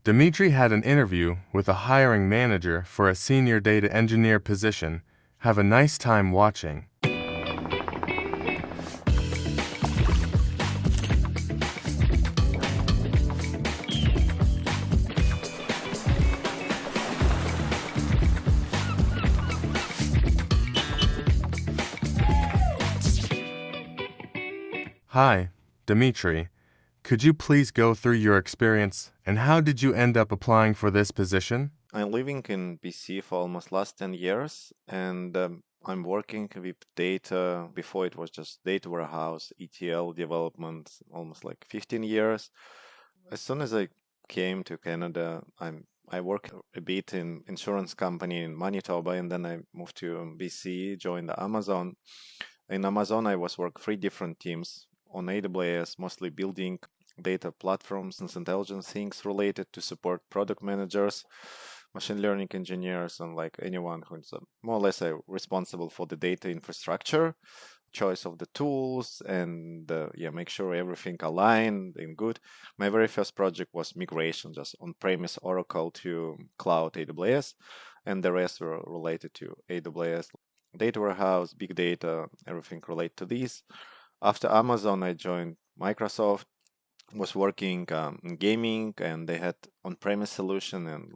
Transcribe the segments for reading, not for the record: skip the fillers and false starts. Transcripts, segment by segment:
Dmitry had an interview with a hiring manager for a senior data engineer position. Have a nice time watching. Hi, Dmitry. Could you please go through your experience and how did you end up applying for this position? I'm living in BC for almost last 10 years, and I'm working with data. Before it was just data warehouse, ETL development, almost like 15 years. As soon as I came to Canada, I worked a bit in insurance company in Manitoba, and then I moved to BC, joined Amazon. In Amazon, I was work 3 different teams on AWS, mostly building data platforms and intelligence things related to support product managers, machine learning engineers, and like anyone who's more or less responsible for the data infrastructure, choice of the tools, and yeah, make sure everything aligned and good. My very first project was migration, just on-premise Oracle to cloud AWS, and the rest were related to AWS data warehouse, big data, everything related to this. After Amazon, I joined Microsoft, was working in gaming, and they had on-premise solution and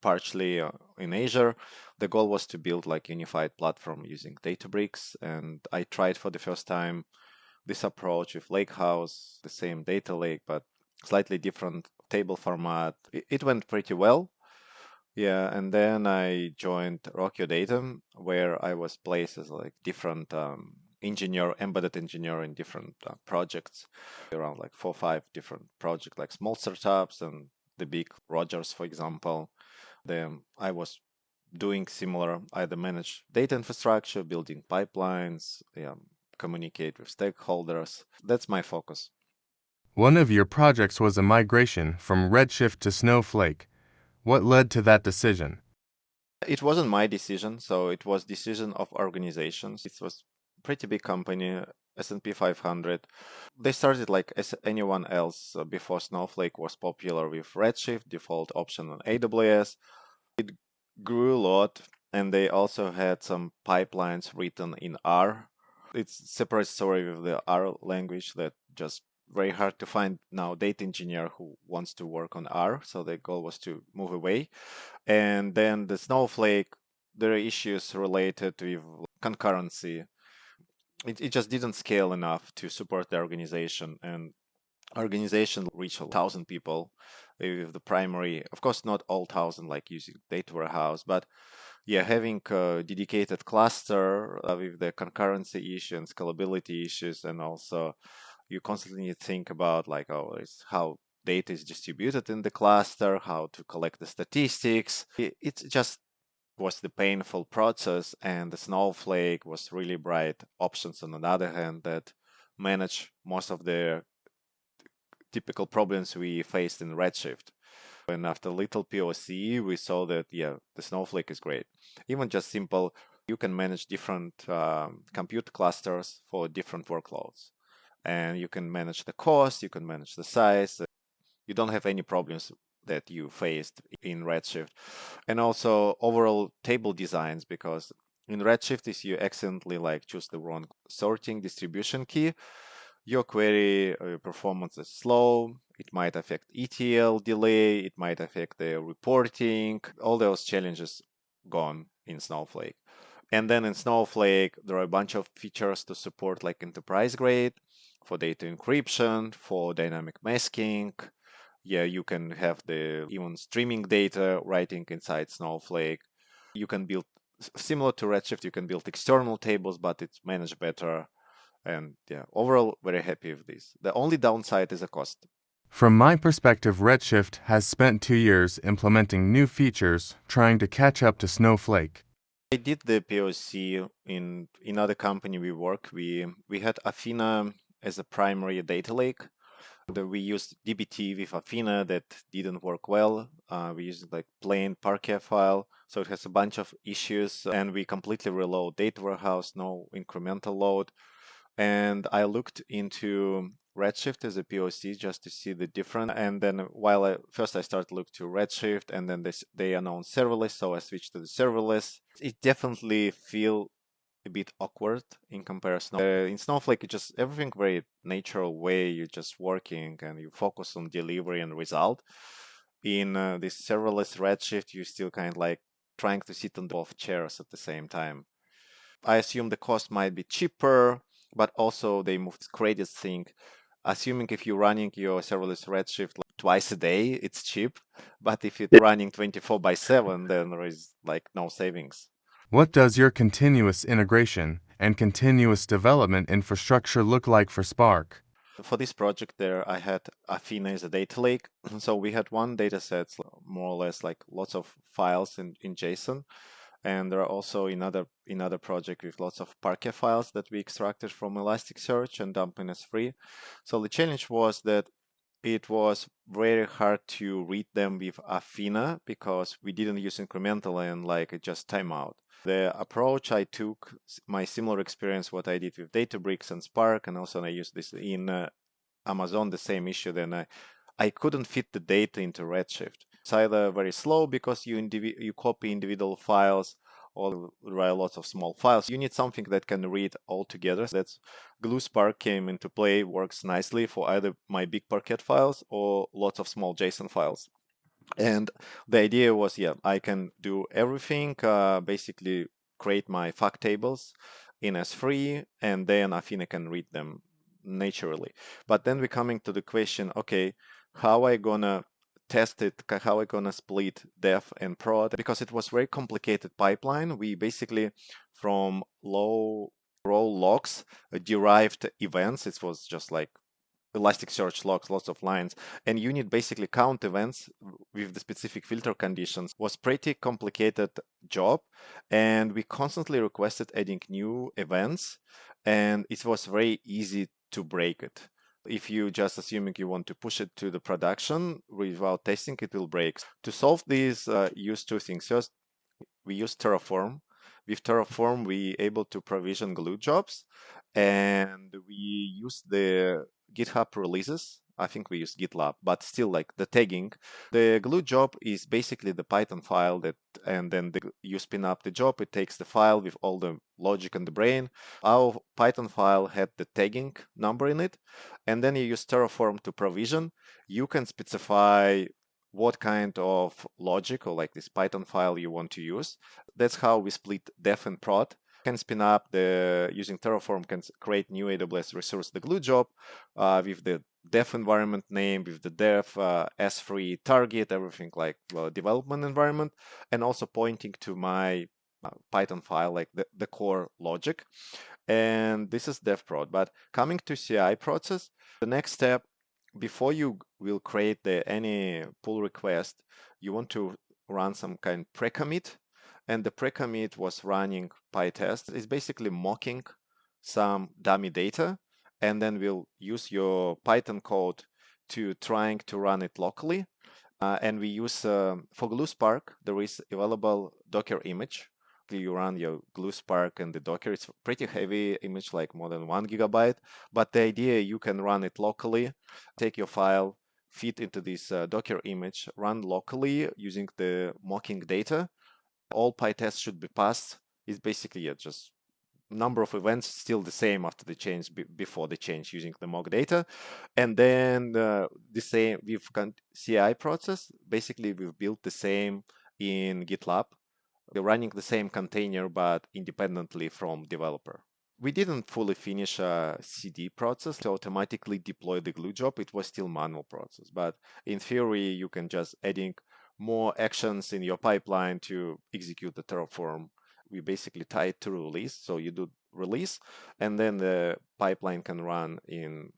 partially in Azure. The goal was to build like unified platform using Databricks, and I tried for the first time this approach with Lakehouse, the same data lake, but slightly different table format. It went pretty well. Yeah, and then I joined Rockio Data, where I was placed as like different engineer, embedded engineer in different projects, around like 4 or 5 different projects, like small startups and the big Rogers, for example. Then I was doing similar, either manage data infrastructure, building pipelines, yeah, communicate with stakeholders. That's my focus. One of your projects was a migration from Redshift to Snowflake. What led to that decision? It wasn't my decision, so it was decision of organizations. It was pretty big company, S&P 500. They started like as anyone else before Snowflake was popular with Redshift, default option on AWS. Grew a lot, and they also had some pipelines written in R. It's a separate story with the R language that just very hard to find now data engineer who wants to work on R. So the goal was to move away. And then the Snowflake, there are issues related with concurrency. It just didn't scale enough to support the organization, and organization reach 1,000 people with the primary, of course, not all 1,000 like using data warehouse, but yeah, having a dedicated cluster with the concurrency issue and scalability issues, and also you constantly think about like, oh, it's how data is distributed in the cluster, how to collect the statistics. It just was the painful process, and the Snowflake was really bright options on the other hand that manage most of the typical problems we faced in Redshift. And after little POC, we saw that, yeah, the Snowflake is great. Even just simple, you can manage different compute clusters for different workloads. And you can manage the cost, you can manage the size. You don't have any problems that you faced in Redshift. And also overall table designs, because in Redshift, if you accidentally like choose the wrong sorting distribution key, your query performance is slow. It might affect ETL delay. It might affect the reporting. All those challenges gone in Snowflake. And then in Snowflake, there are a bunch of features to support like enterprise grade for data encryption, for dynamic masking. Yeah, you can have the even streaming data writing inside Snowflake. You can build similar to Redshift, you can build external tables, but it's managed better. And yeah, overall, very happy with this. The only downside is the cost. From my perspective, Redshift has spent 2 years implementing new features, trying to catch up to Snowflake. I did the POC in another company we work. We had Athena as a primary data lake. We used DBT with Athena that didn't work well. We used like plain Parquet file, so it has a bunch of issues, and we completely reload data warehouse, no incremental load. And I looked into Redshift as a POC just to see the difference. And then while I started to look to Redshift, and then they announced serverless, so I switched to the serverless. It definitely feel a bit awkward in comparison. In Snowflake, it's just everything very natural way. You're just working and you focus on delivery and result. In this serverless Redshift, you still kind of like trying to sit on both chairs at the same time. I assume the cost might be cheaper, but also they moved this credit thing. Assuming if you're running your serverless Redshift like twice a day, it's cheap. But if it's running 24 by 7, then there is like no savings. What does your continuous integration and continuous development infrastructure look like for Spark? For this project there, I had Athena as a data lake. So we had one data set, more or less like lots of files in JSON. And there are also another project with lots of Parquet files that we extracted from Elasticsearch and dumped in S3. So the challenge was that it was very hard to read them with Athena because we didn't use incremental and like just timeout. The approach I took, my similar experience, what I did with Databricks and Spark, and also I used this in Amazon, the same issue, then I couldn't fit the data into Redshift. It's either very slow because you copy individual files, or there are lots of small files. You need something that can read all together. That's Glue Spark came into play, works nicely for either my big Parquet files or lots of small JSON files. And the idea was, yeah, I can do everything, basically create my fact tables in S3, and then Athena can read them naturally. But then we're coming to the question, okay, how I gonna test it, how I gonna split dev and prod? Because it was very complicated pipeline. We basically, from low row logs, derived events. It was just like Elasticsearch logs, lots of lines, and you need basically count events with the specific filter conditions. Was pretty complicated job, and we constantly requested adding new events, and it was very easy to break it. If you just assuming you want to push it to the production without testing, it will break. To solve this, use two things. First, we use Terraform. With Terraform, we able to provision glue jobs, and we use the GitHub releases. I think we use GitLab, but still like the tagging. The glue job is basically the Python file that, and then you spin up the job. It takes the file with all the logic and the brain. Our Python file had the tagging number in it, and then you use Terraform to provision. You can specify what kind of logic or like this Python file you want to use. That's how we split dev and prod. Can spin up the using Terraform, can create new AWS resource, the glue job, with the dev environment name, with the dev S3 target, everything like development environment, and also pointing to my Python file, like the core logic. And this is dev prod. But coming to CI process, the next step, before you will create any pull request, you want to run some kind pre-commit. And the pre-commit was running PyTest. It's basically mocking some dummy data, and then we'll use your Python code to trying to run it locally. And we use for Glue Spark, there is available Docker image. You run your Glue Spark and the Docker. It's pretty heavy image, like more than 1 GB. But the idea, you can run it locally, take your file, feed into this Docker image, run locally using the mocking data. All PyTests should be passed. It's basically just number of events still the same after the change, before the change, using the mock data. And then the same with CI process. Basically, we've built the same in GitLab. We're running the same container, but independently from developer. We didn't fully finish a CD process to automatically deploy the glue job. It was still manual process, but in theory, you can just adding more actions in your pipeline to execute the Terraform. We basically tie it to release. So you do release, and then the pipeline can run in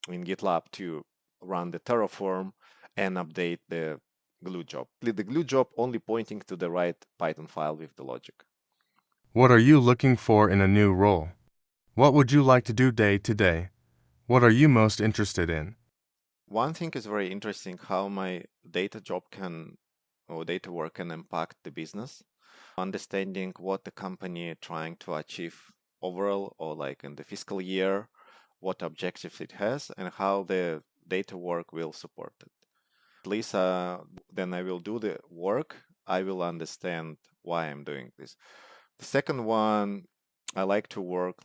GitLab to run the Terraform and update the glue job. The glue job only pointing to the right Python file with the logic. What are you looking for in a new role? What would you like to do day to day? What are you most interested in? One thing is very interesting, how my data job can, or data work can impact the business. Understanding what the company trying to achieve overall, or like in the fiscal year, what objectives it has, and how the data work will support it. At least then I will do the work. I will understand why I'm doing this. The second one, I like to work,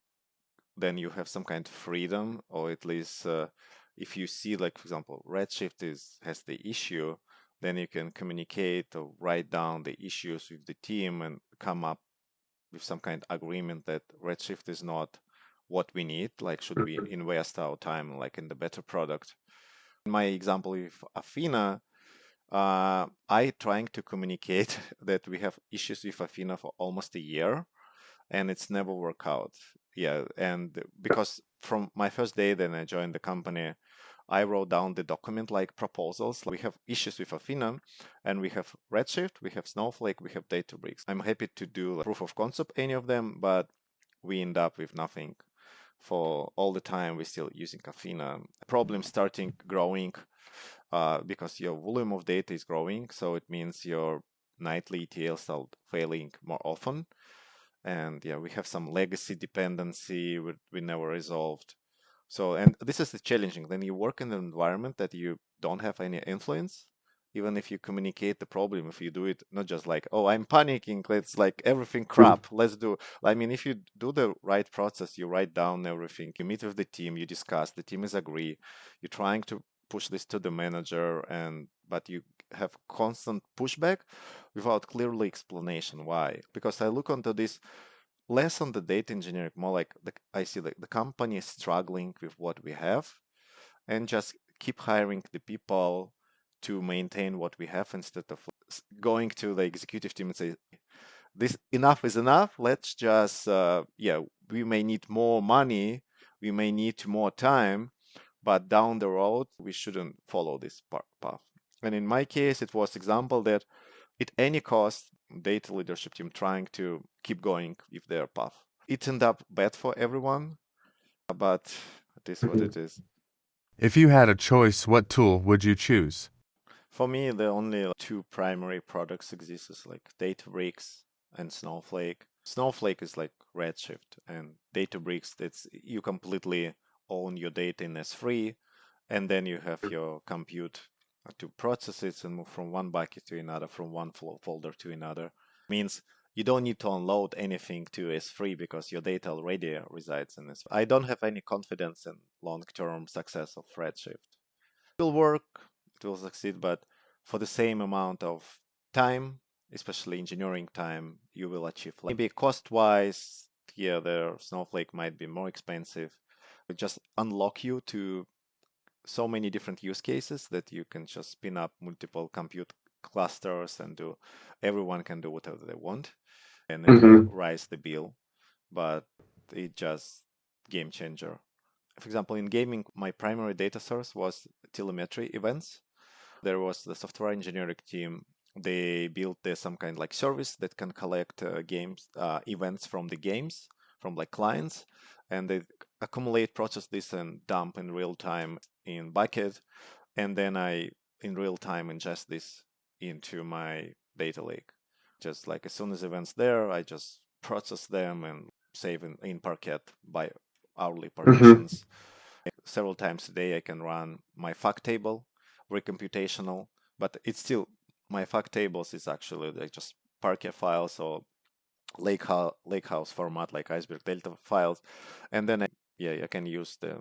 then you have some kind of freedom, or at least if you see, like, for example, Redshift has the issue, then you can communicate or write down the issues with the team and come up with some kind of agreement that Redshift is not what we need, like should we invest our time like in the better product. In my example with Athena, I trying to communicate that we have issues with Athena for almost a year, and it's never worked out. Yeah, and because from my first day then I joined the company, I wrote down the document like proposals. We have issues with Athena, and we have Redshift, we have Snowflake, we have Databricks. I'm happy to do like proof of concept any of them, but we end up with nothing. For all the time, we're still using Athena. Problem starting growing because your volume of data is growing, so it means your nightly ETLs are failing more often. And yeah, we have some legacy dependency we never resolved. So, and this is the challenging. Then you work in an environment that you don't have any influence. Even if you communicate the problem, if you do it not just like, oh, I'm panicking, let's like everything crap, let's do. I mean, if you do the right process, you write down everything, you meet with the team, you discuss, the team is agree, you're trying to push this to the manager, and but you have constant pushback without clearly explanation why. Because I look onto this less on the data engineering, more like I see the company is struggling with what we have, and just keep hiring the people to maintain what we have instead of going to the executive team and say, this enough is enough. Let's just, yeah, we may need more money, we may need more time, but down the road, we shouldn't follow this path. And in my case, it was example that at any cost, data leadership team trying to keep going with their path. It ended up bad for everyone, but it is what it is. If you had a choice, what tool would you choose? For me, the only two primary products exist is like Databricks and Snowflake. Snowflake is like Redshift, and Databricks, it's you completely own your data in S3, and then you have your compute to process it and move from one bucket to another, from one folder to another. Means you don't need to unload anything to S3 because your data already resides in S3. I don't have any confidence in long-term success of Redshift. It will work, it will succeed, but for the same amount of time, especially engineering time, you will achieve maybe cost-wise, yeah, the Snowflake might be more expensive. It just unlock you to so many different use cases that you can just spin up multiple compute clusters and do everyone can do whatever they want, and it will rise the bill, but it just game changer. For example, in gaming, my primary data source was telemetry events. There was the software engineering team. They built some kind of like service that can collect games events from the games, from like clients, and they accumulate, process this, and dump in real time in bucket. And then I, in real time, ingest this into my data lake. Just like as soon as events there, I just process them and save in Parquet by hourly partitions. Several times a day I can run my fact table, recomputational, but it's still my fact tables is actually like just Parquet files or lakehouse format like iceberg delta files, and then I can use the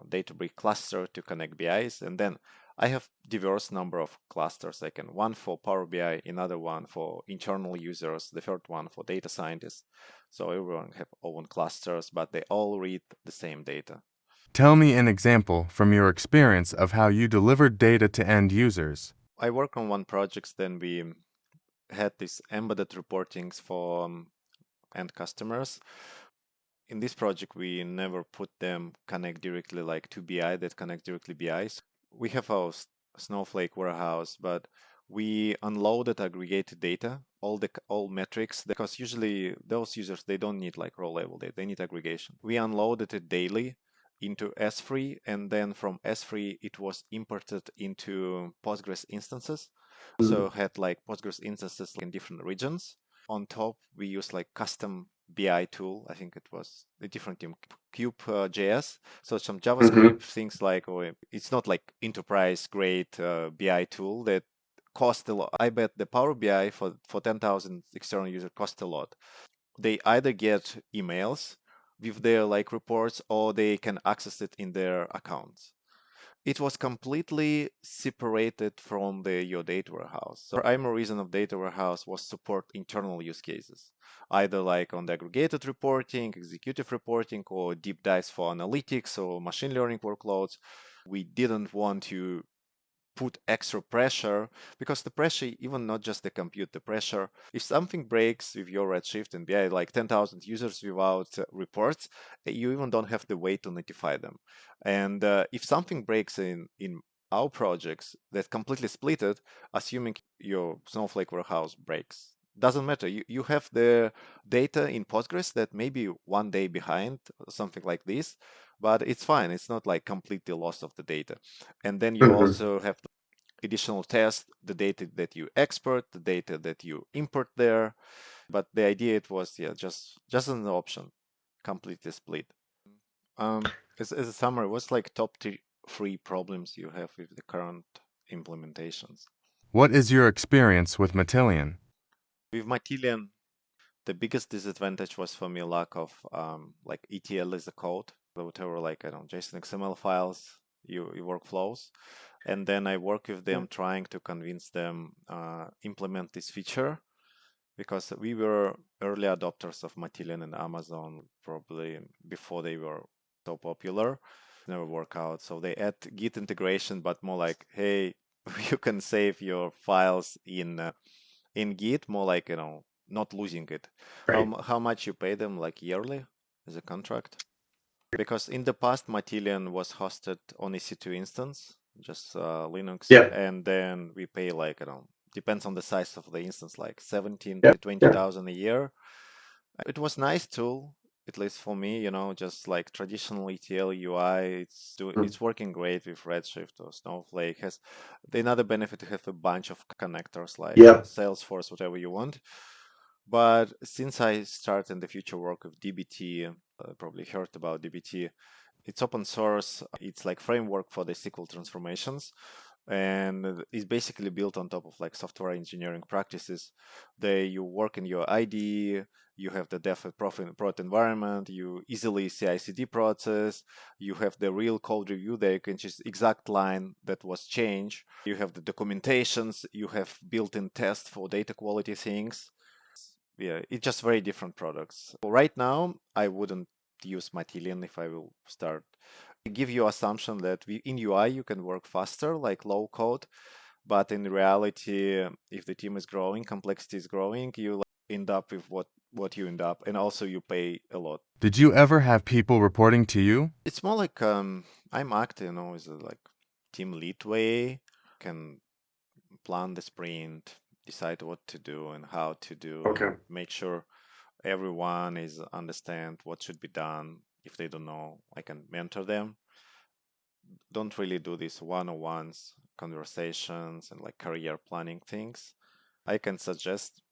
Databricks cluster to connect BIs, and then I have diverse number of clusters. I can one for Power BI, another one for internal users, the third one for data scientists. So everyone have own clusters, but they all read the same data. Tell me an example from your experience of how you delivered data to end users. I work on one project, then we had these embedded reportings for end customers. In this project, we never put them connect directly like to BI that connect directly BIs. We have our Snowflake warehouse, but we unloaded aggregated data, all metrics, because usually those users they don't need like raw level data, they need aggregation. We unloaded it daily into S3, and then from S3 it was imported into Postgres instances. So had like Postgres instances in different regions. On top, we use like custom BI tool. I think it was a different team, Cube.js. So some JavaScript things like, or it's not like enterprise grade BI tool that cost a lot. I bet the Power BI for 10,000 external user cost a lot. They either get emails with their like reports or they can access it in their accounts. It was completely separated from your data warehouse. So the primary reason of data warehouse was support internal use cases, either like on the aggregated reporting, executive reporting, or deep dives for analytics or machine learning workloads. We didn't want to put extra pressure because the pressure, even not just the compute, the pressure, if something breaks with your Redshift and BI, like 10,000 users without reports, you even don't have the way to notify them. And if something breaks in our projects that completely split it, assuming your Snowflake warehouse breaks, doesn't matter. You have the data in Postgres that may be 1 day behind, something like this, but it's fine. It's not like completely loss of the data. And then you also have additional tests, the data that you export, the data that you import there. But the idea it was, yeah, just an option, completely split. As a summary, what's like top three problems you have with the current implementations? What is your experience with Matillion? With Matillion, the biggest disadvantage was for me lack of like ETL as a code, whatever like I don't know, JSON XML files, your workflows. And then I work with them trying to convince them implement this feature because we were early adopters of Matillion and Amazon probably before they were so popular. Never work out. So they add Git integration, but more like, hey, you can save your files in Git, more like, not losing it. How much you pay them, like yearly as a contract? Because in the past, Matillion was hosted on EC2 instance, just Linux, and then we pay like, I don't know, depends on the size of the instance, like 17 to 20,000 a year. It was nice tool, at least for me, just like traditional ETL UI. It's working great with Redshift or Snowflake. Has the another benefit to have a bunch of connectors like Salesforce, whatever you want. But since I start in the future work with DBT, probably heard about DBT. It's open source. It's like framework for the SQL transformations, and it's basically built on top of like software engineering practices. You work in your IDE, you have the dev prod environment, you easily CI/CD process, you have the real code review there, you can just exact line that was changed. You have the documentations, you have built-in test for data quality things. Yeah, it's just very different products. Right now, I wouldn't use Matillion if I will start. I give you assumption that in UI you can work faster, like low code, but in reality, if the team is growing, complexity is growing, you end up with what you end up, and also you pay a lot. Did you ever have people reporting to you? It's more like I'm acting, as a like team lead way, can plan the sprint, decide what to do and how to do, and make sure everyone is understand what should be done. If they don't know, I can mentor them. Don't really do these one-on-ones, conversations, and like career planning things. I can suggest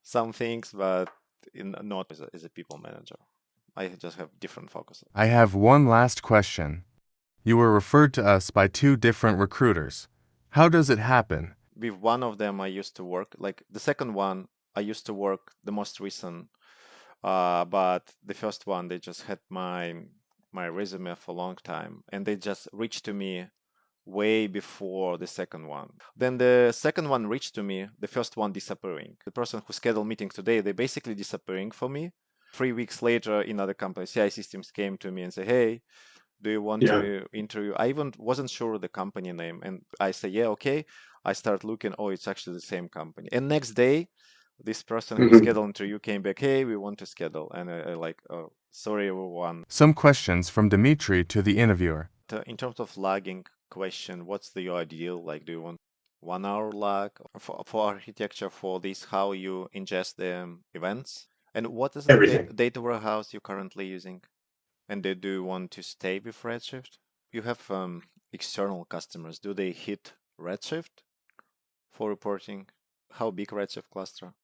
some things, but not as a people manager. I just have different focus. I have one last question. You were referred to us by two different recruiters. How does it happen? With one of them, I used to work, like the second one, I used to work the most recent. But the first one, they just had my resume for a long time, and they just reached to me way before the second one. Then the second one reached to me, the first one disappearing. The person who scheduled meeting today, they basically disappearing for me. 3 weeks later, another company, CI Systems, came to me and say, "Hey, do you want to interview?" I even wasn't sure the company name, and I say, "Yeah, okay." I start looking. Oh, it's actually the same company. And next day, this person who scheduled interview came back. Hey, we want to schedule, and I like, oh, sorry, everyone. Some questions from Dmitry to the interviewer. In terms of lagging question, what's the ideal? Like, do you want 1 hour lag for architecture for this? How you ingest the events? And what is the data warehouse you're currently using? And do you want to stay with Redshift? You have external customers. Do they hit Redshift for reporting? How big Redshift cluster?